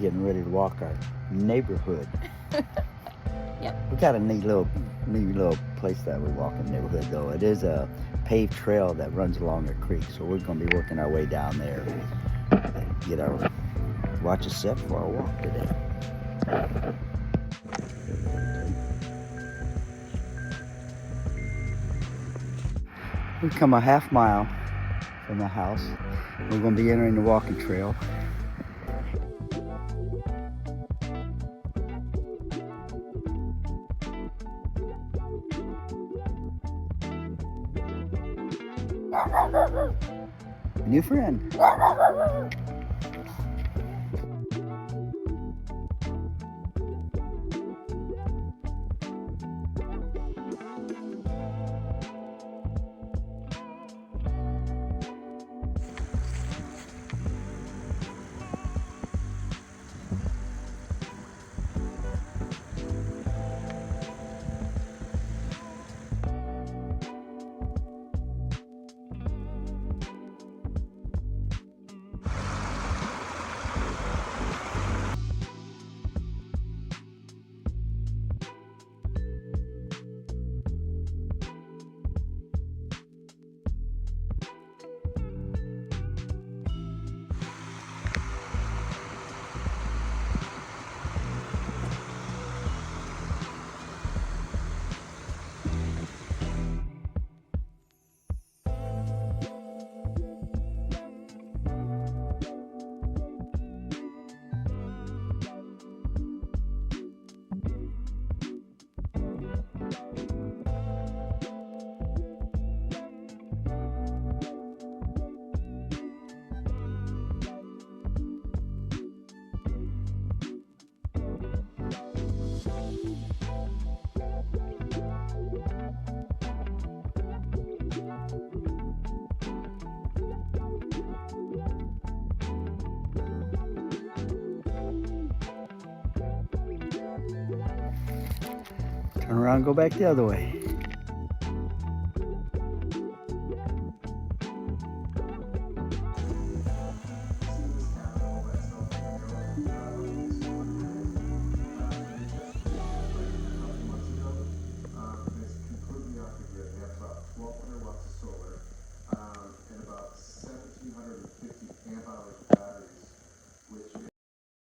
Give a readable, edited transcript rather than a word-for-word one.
getting ready to walk our neighborhood. Yep. We got a neat little place that we walk in the neighborhood, though. It is a paved trail that runs along a creek, so we're going to be working our way down there and get our watch us set for our walk today. We've come a half mile from the house. We're going to be entering the walking trail. New friend. Turn around and go back the other way.